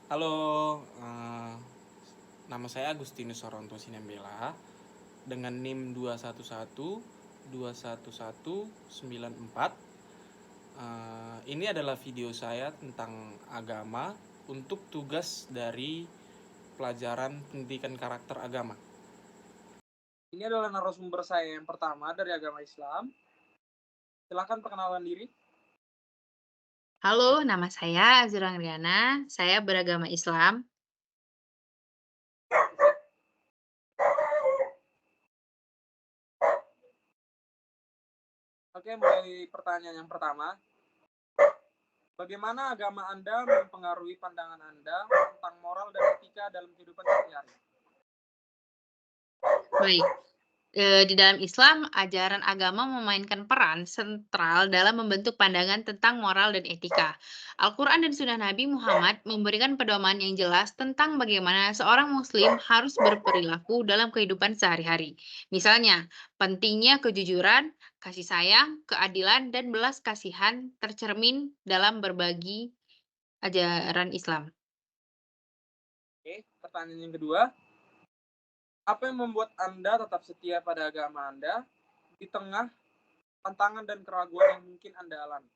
Halo, nama saya Agustinus Soronto Sinembela dengan NIM 211-21194. Ini adalah video saya tentang agama untuk tugas dari pelajaran pendidikan karakter agama. Ini adalah narasumber saya yang pertama dari agama Islam. Silakan perkenalan diri. Halo, nama saya Azura Riana. Saya beragama Islam. Oke, mulai pertanyaan yang pertama. Bagaimana agama Anda mempengaruhi pandangan Anda tentang moral dan etika dalam kehidupan sehari-hari? Baik, di dalam Islam, ajaran agama memainkan peran sentral dalam membentuk pandangan tentang moral dan etika. Al-Quran dan Sunnah Nabi Muhammad memberikan pedoman yang jelas tentang bagaimana seorang Muslim harus berperilaku dalam kehidupan sehari-hari. Misalnya, pentingnya kejujuran, kasih sayang, keadilan, dan belas kasihan tercermin dalam berbagi ajaran Islam. Oke, pertanyaan yang kedua. Apa yang membuat Anda tetap setia pada agama Anda di tengah tantangan dan keraguan yang mungkin Anda alami?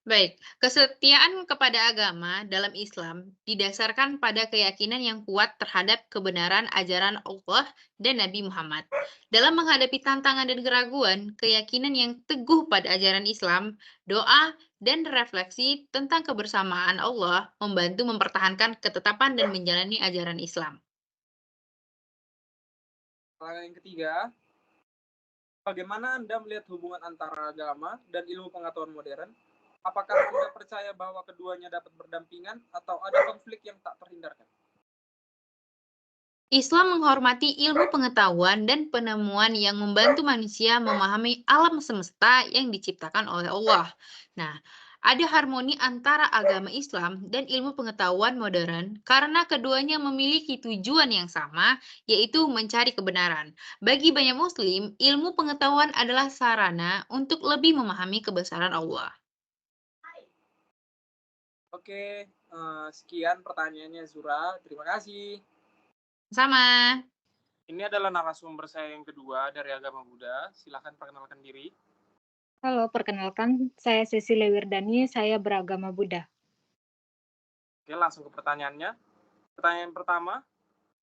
Baik, kesetiaan kepada agama dalam Islam didasarkan pada keyakinan yang kuat terhadap kebenaran ajaran Allah dan Nabi Muhammad. Dalam menghadapi tantangan dan keraguan, keyakinan yang teguh pada ajaran Islam, doa, dan refleksi tentang kebersamaan Allah membantu mempertahankan ketetapan dan menjalani ajaran Islam. Pertanyaan yang ketiga. Bagaimana Anda melihat hubungan antara agama dan ilmu pengetahuan modern? Apakah Anda percaya bahwa keduanya dapat berdampingan atau ada konflik yang tak terhindarkan? Islam menghormati ilmu pengetahuan dan penemuan yang membantu manusia memahami alam semesta yang diciptakan oleh Allah. Nah, ada harmoni antara agama Islam dan ilmu pengetahuan modern karena keduanya memiliki tujuan yang sama, yaitu mencari kebenaran. Bagi banyak Muslim, ilmu pengetahuan adalah sarana untuk lebih memahami kebesaran Allah. Oke, sekian pertanyaannya Zura. Terima kasih. Sama. Ini adalah narasumber saya yang kedua dari agama Buddha. Silahkan perkenalkan diri. Halo, perkenalkan saya Cecilia Wirdani, saya beragama Buddha. Oke, langsung ke pertanyaannya. Pertanyaan pertama,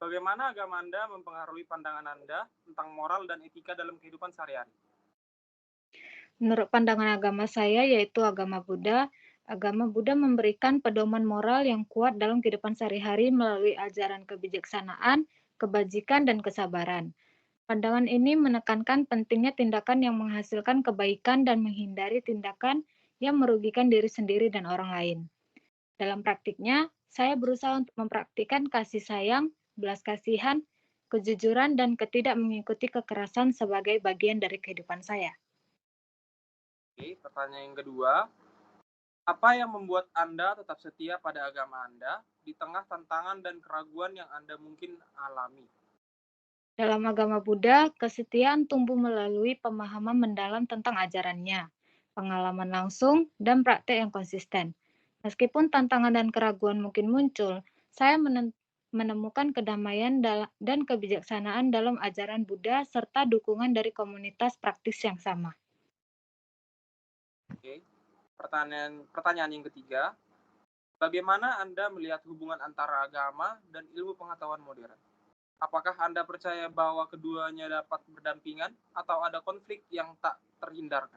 bagaimana agama Anda mempengaruhi pandangan Anda tentang moral dan etika dalam kehidupan sehari-hari? Menurut pandangan agama saya, yaitu agama Buddha memberikan pedoman moral yang kuat dalam kehidupan sehari-hari melalui ajaran kebijaksanaan, kebajikan, dan kesabaran. Pandangan ini menekankan pentingnya tindakan yang menghasilkan kebaikan dan menghindari tindakan yang merugikan diri sendiri dan orang lain. Dalam praktiknya, saya berusaha untuk mempraktikkan kasih sayang, belas kasihan, kejujuran, dan ketidak mengikuti kekerasan sebagai bagian dari kehidupan saya. Oke, pertanyaan yang kedua, apa yang membuat Anda tetap setia pada agama Anda di tengah tantangan dan keraguan yang Anda mungkin alami? Dalam agama Buddha, kesetiaan tumbuh melalui pemahaman mendalam tentang ajarannya, pengalaman langsung, dan praktek yang konsisten. Meskipun tantangan dan keraguan mungkin muncul, saya menemukan kedamaian dan kebijaksanaan dalam ajaran Buddha serta dukungan dari komunitas praktis yang sama. Oke. Pertanyaan yang ketiga, bagaimana Anda melihat hubungan antara agama dan ilmu pengetahuan modern? Apakah Anda percaya bahwa keduanya dapat berdampingan atau ada konflik yang tak terhindarkan?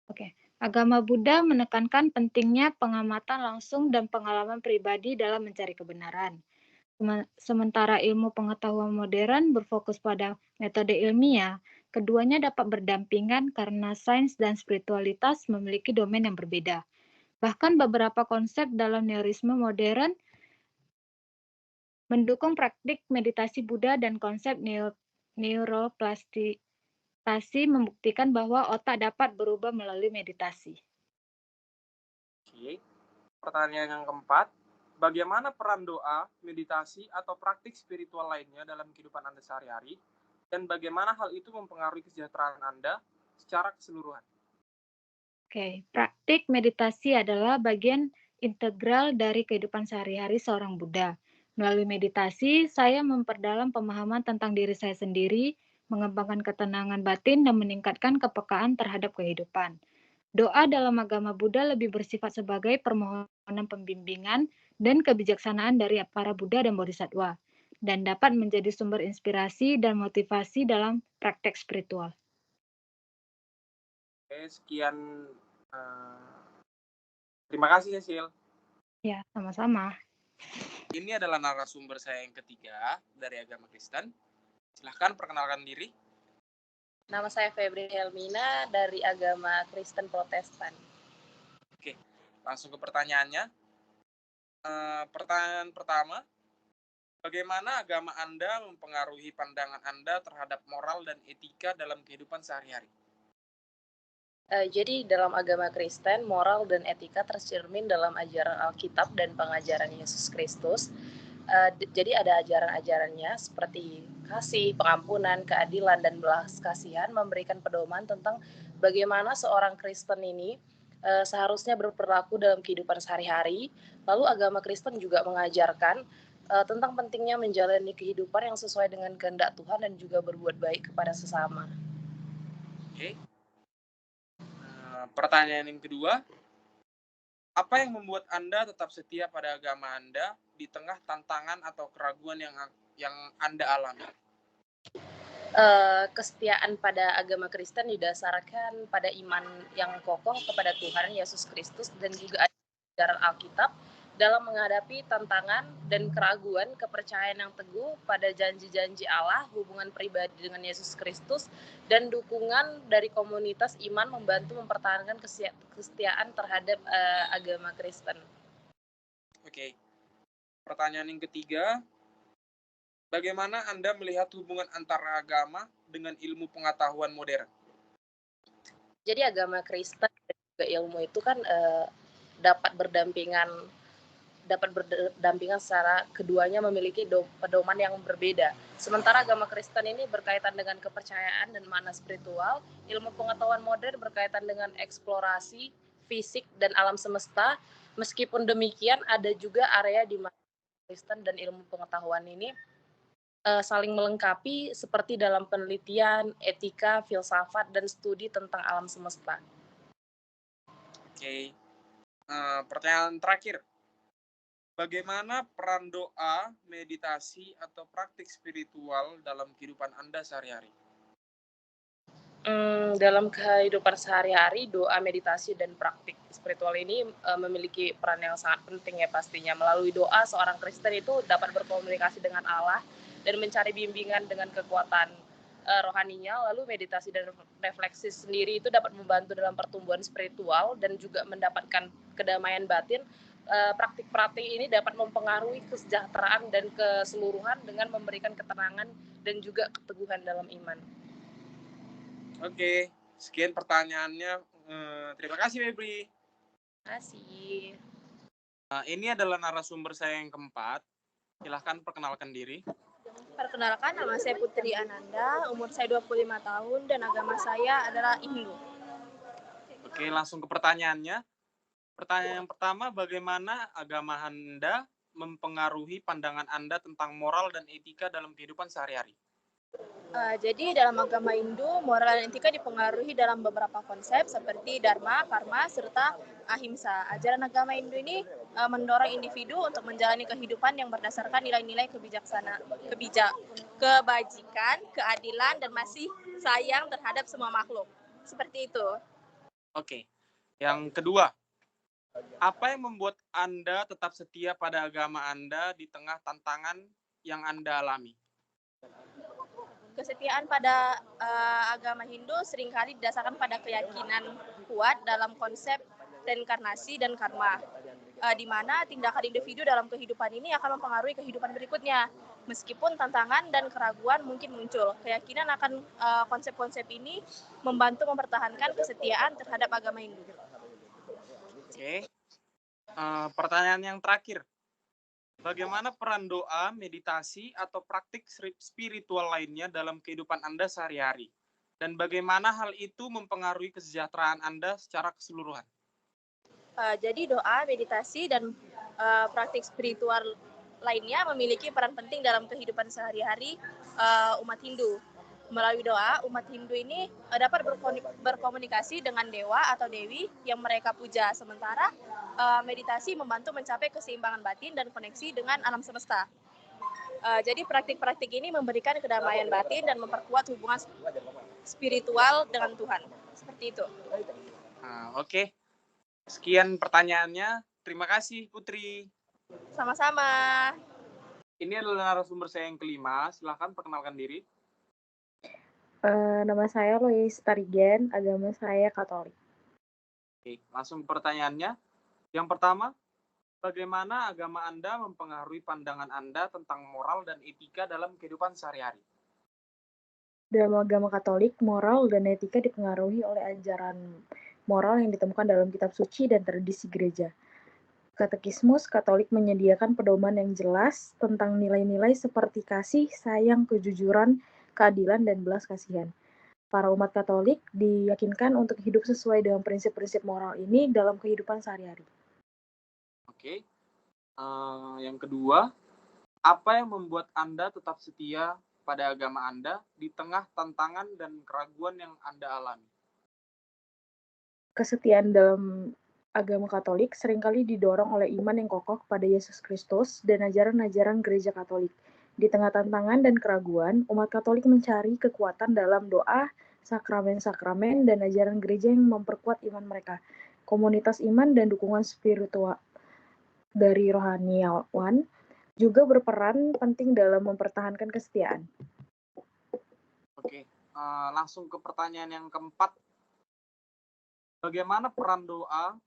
Oke, agama Buddha menekankan pentingnya pengamatan langsung dan pengalaman pribadi dalam mencari kebenaran. Sementara ilmu pengetahuan modern berfokus pada metode ilmiah, keduanya dapat berdampingan karena sains dan spiritualitas memiliki domain yang berbeda. Bahkan beberapa konsep dalam neorisme modern mendukung praktik meditasi Buddha dan konsep neuroplastikasi membuktikan bahwa otak dapat berubah melalui meditasi. Oke. Pertanyaan yang keempat, bagaimana peran doa, meditasi, atau praktik spiritual lainnya dalam kehidupan Anda sehari-hari? Dan bagaimana hal itu mempengaruhi kesejahteraan Anda secara keseluruhan? Oke, praktik meditasi adalah bagian integral dari kehidupan sehari-hari seorang Buddha. Melalui meditasi, saya memperdalam pemahaman tentang diri saya sendiri, mengembangkan ketenangan batin, dan meningkatkan kepekaan terhadap kehidupan. Doa dalam agama Buddha lebih bersifat sebagai permohonan pembimbingan dan kebijaksanaan dari para Buddha dan Bodhisattva, dan dapat menjadi sumber inspirasi dan motivasi dalam praktek spiritual. Oke, sekian. Terima kasih, Cecil. Ya, sama-sama. Ini adalah narasumber saya yang ketiga dari agama Kristen. Silahkan perkenalkan diri. Nama saya Febri Helmina dari agama Kristen Protestan. Oke, langsung ke pertanyaannya. Pertanyaan pertama, bagaimana agama Anda mempengaruhi pandangan Anda terhadap moral dan etika dalam kehidupan sehari-hari? Jadi dalam agama Kristen, moral dan etika tercermin dalam ajaran Alkitab dan pengajaran Yesus Kristus. Jadi ada ajaran-ajarannya seperti kasih, pengampunan, keadilan, dan belas kasihan, memberikan pedoman tentang bagaimana seorang Kristen ini seharusnya berperilaku dalam kehidupan sehari-hari. Lalu agama Kristen juga mengajarkan tentang pentingnya menjalani kehidupan yang sesuai dengan kehendak Tuhan dan juga berbuat baik kepada sesama. Oke. Pertanyaan yang kedua, apa yang membuat Anda tetap setia pada agama Anda di tengah tantangan atau keraguan yang Anda alami? Kesetiaan pada agama Kristen didasarkan pada iman yang kokoh kepada Tuhan Yesus Kristus dan juga ajaran Alkitab dalam menghadapi tantangan dan keraguan, kepercayaan yang teguh pada janji-janji Allah, hubungan pribadi dengan Yesus Kristus, dan dukungan dari komunitas iman membantu mempertahankan kesetiaan terhadap agama Kristen. Oke. Pertanyaan yang ketiga, bagaimana Anda melihat hubungan antara agama dengan ilmu pengetahuan modern? Jadi agama Kristen dan juga ilmu itu kan dapat berdampingan secara keduanya memiliki pedoman yang berbeda. Sementara agama Kristen ini berkaitan dengan kepercayaan dan makna spiritual, ilmu pengetahuan modern berkaitan dengan eksplorasi, fisik, dan alam semesta. Meskipun demikian, ada juga area di mana Kristen dan ilmu pengetahuan ini saling melengkapi seperti dalam penelitian, etika, filsafat, dan studi tentang alam semesta. Oke. Pertanyaan terakhir. Bagaimana peran doa, meditasi, atau praktik spiritual dalam kehidupan Anda sehari-hari? Dalam kehidupan sehari-hari, doa, meditasi, dan praktik spiritual ini memiliki peran yang sangat penting ya pastinya. Melalui doa, seorang Kristen itu dapat berkomunikasi dengan Allah dan mencari bimbingan dengan kekuatan rohaninya. Lalu meditasi dan refleksi sendiri itu dapat membantu dalam pertumbuhan spiritual dan juga mendapatkan kedamaian batin. Praktik-praktik ini dapat mempengaruhi kesejahteraan dan keseluruhan dengan memberikan ketenangan dan juga keteguhan dalam iman. Oke, sekian pertanyaannya. Terima kasih, Febri. Terima kasih. Ini adalah narasumber saya yang keempat. Silahkan perkenalkan diri. Perkenalkan, nama saya Putri Ananda, umur saya 25 tahun, dan agama saya adalah Hindu. Oke, langsung ke pertanyaannya. Pertanyaan yang pertama, bagaimana agama Anda mempengaruhi pandangan Anda tentang moral dan etika dalam kehidupan sehari-hari? Jadi dalam agama Hindu, moral dan etika dipengaruhi dalam beberapa konsep seperti dharma, karma, serta ahimsa. Ajaran agama Hindu ini mendorong individu untuk menjalani kehidupan yang berdasarkan nilai-nilai kebajikan, keadilan, dan masih sayang terhadap semua makhluk. Seperti itu. Oke. Yang kedua, apa yang membuat Anda tetap setia pada agama Anda di tengah tantangan yang Anda alami? Kesetiaan pada agama Hindu seringkali didasarkan pada keyakinan kuat dalam konsep reinkarnasi dan karma, di mana tindakan individu dalam kehidupan ini akan mempengaruhi kehidupan berikutnya. Meskipun tantangan dan keraguan mungkin muncul, keyakinan akan konsep-konsep ini membantu mempertahankan kesetiaan terhadap agama Hindu. Oke. Pertanyaan yang terakhir. Bagaimana peran doa, meditasi, atau praktik spiritual lainnya dalam kehidupan Anda sehari-hari? Dan bagaimana hal itu mempengaruhi kesejahteraan Anda secara keseluruhan? Jadi doa, meditasi, dan praktik spiritual lainnya memiliki peran penting dalam kehidupan sehari-hari umat Hindu. Melalui doa, umat Hindu ini dapat berkomunikasi dengan dewa atau dewi yang mereka puja. Sementara meditasi membantu mencapai keseimbangan batin dan koneksi dengan alam semesta. Jadi praktik-praktik ini memberikan kedamaian batin dan memperkuat hubungan spiritual dengan Tuhan. Seperti itu. Oke. Sekian pertanyaannya. Terima kasih, Putri. Sama-sama. Ini adalah narasumber saya yang kelima. Silahkan perkenalkan diri. Nama saya Lois Tarigen, agama saya Katolik. Oke, langsung ke pertanyaannya. Yang pertama, bagaimana agama Anda mempengaruhi pandangan Anda tentang moral dan etika dalam kehidupan sehari-hari? Dalam agama Katolik, moral dan etika dipengaruhi oleh ajaran moral yang ditemukan dalam kitab suci dan tradisi gereja. Katekismus Katolik menyediakan pedoman yang jelas tentang nilai-nilai seperti kasih, sayang, kejujuran, keadilan, dan belas kasihan. Para umat Katolik diyakinkan untuk hidup sesuai dengan prinsip-prinsip moral ini dalam kehidupan sehari-hari. Oke. Yang kedua, apa yang membuat Anda tetap setia pada agama Anda di tengah tantangan dan keraguan yang Anda alami? Kesetiaan dalam agama Katolik seringkali didorong oleh iman yang kokoh pada Yesus Kristus dan ajaran-ajaran gereja Katolik. Di tengah tantangan dan keraguan, umat Katolik mencari kekuatan dalam doa, sakramen-sakramen, dan ajaran gereja yang memperkuat iman mereka. Komunitas iman dan dukungan spiritual dari rohaniawan juga berperan penting dalam mempertahankan kesetiaan. Oke, langsung ke pertanyaan yang keempat. Bagaimana peran doa,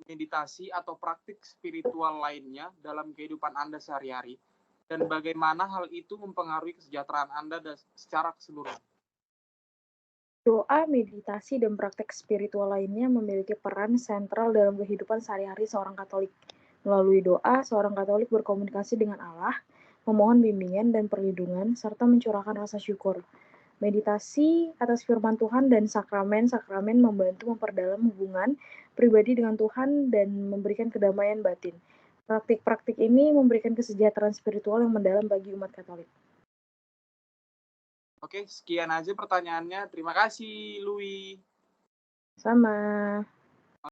meditasi, atau praktik spiritual lainnya dalam kehidupan Anda sehari-hari? Dan bagaimana hal itu mempengaruhi kesejahteraan Anda secara keseluruhan? Doa, meditasi, dan praktek spiritual lainnya memiliki peran sentral dalam kehidupan sehari-hari seorang Katolik. Melalui doa, seorang Katolik berkomunikasi dengan Allah, memohon bimbingan dan perlindungan, serta mencurahkan rasa syukur. Meditasi atas firman Tuhan dan sakramen-sakramen membantu memperdalam hubungan pribadi dengan Tuhan dan memberikan kedamaian batin. Praktik-praktik ini memberikan kesejahteraan spiritual yang mendalam bagi umat Katolik. Oke, sekian aja pertanyaannya. Terima kasih, Louis. Sama.